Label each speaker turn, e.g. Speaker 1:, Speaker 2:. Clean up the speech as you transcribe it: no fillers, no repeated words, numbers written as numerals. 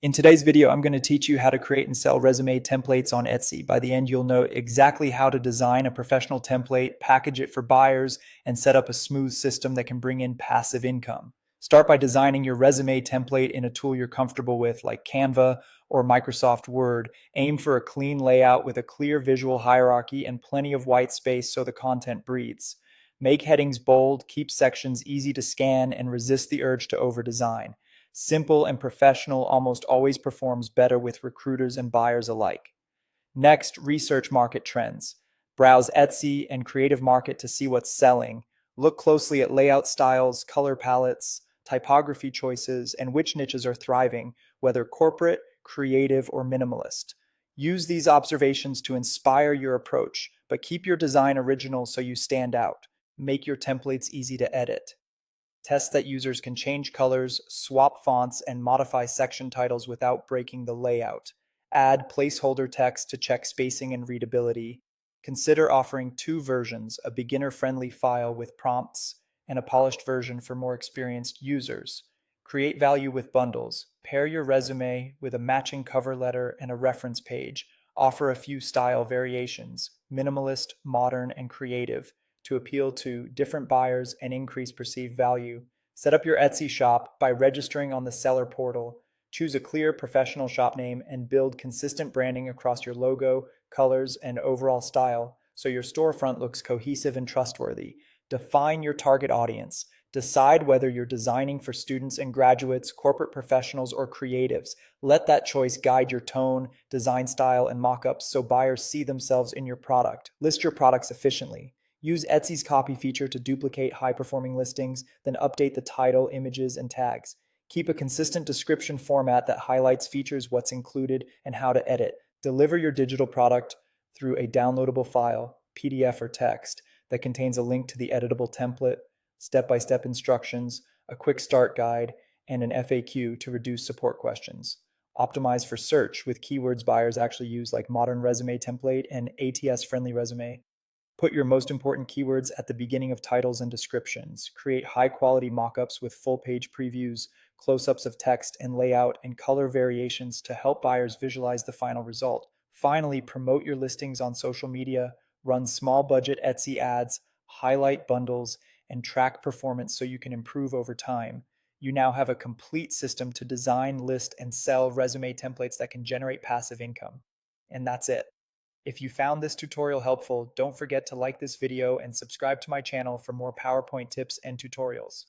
Speaker 1: In today's video, I'm going to teach you how to create and sell resume templates on Etsy. By the end, you'll know exactly how to design a professional template, package it for buyers, and set up a smooth system that can bring in passive income. Start by designing your resume template in a tool you're comfortable with, like Canva or Microsoft Word. Aim for a clean layout with a clear visual hierarchy and plenty of white space so the content breathes. Make headings bold, keep sections easy to scan, and resist the urge to over-design. Simple and professional almost always performs better with recruiters and buyers alike. Next, research market trends. Browse Etsy and Creative Market to see what's selling. Look closely at layout styles, color palettes, typography choices, and which niches are thriving, whether corporate, creative, or minimalist. Use these observations to inspire your approach, but keep your design original so you stand out. Make your templates easy to edit. Test that users can change colors, swap fonts, and modify section titles without breaking the layout. Add placeholder text to check spacing and readability. Consider offering two versions, a beginner-friendly file with prompts and a polished version for more experienced users. Create value with bundles. Pair your resume with a matching cover letter and a reference page. Offer a few style variations, minimalist, modern, and creative, to appeal to different buyers and increase perceived value. Set up your Etsy shop by registering on the seller portal. Choose a clear professional shop name and build consistent branding across your logo, colors, and overall style so your storefront looks cohesive and trustworthy. Define your target audience. Decide whether you're designing for students and graduates, corporate professionals, or creatives. Let that choice guide your tone, design style, and mockups so buyers see themselves in your product. List your products efficiently. Use Etsy's copy feature to duplicate high-performing listings, then update the title, images, and tags. Keep a consistent description format that highlights features, what's included, and how to edit. Deliver your digital product through a downloadable file, PDF or text, that contains a link to the editable template, step-by-step instructions, a quick start guide, and an FAQ to reduce support questions. Optimize for search with keywords buyers actually use, like modern resume template and ATS-friendly resume. Put your most important keywords at the beginning of titles and descriptions. Create high-quality mockups with full-page previews, close-ups of text and layout, and color variations to help buyers visualize the final result. Finally, promote your listings on social media, run small-budget Etsy ads, highlight bundles, and track performance so you can improve over time. You now have a complete system to design, list, and sell resume templates that can generate passive income. And that's it. If you found this tutorial helpful, don't forget to like this video and subscribe to my channel for more PowerPoint tips and tutorials.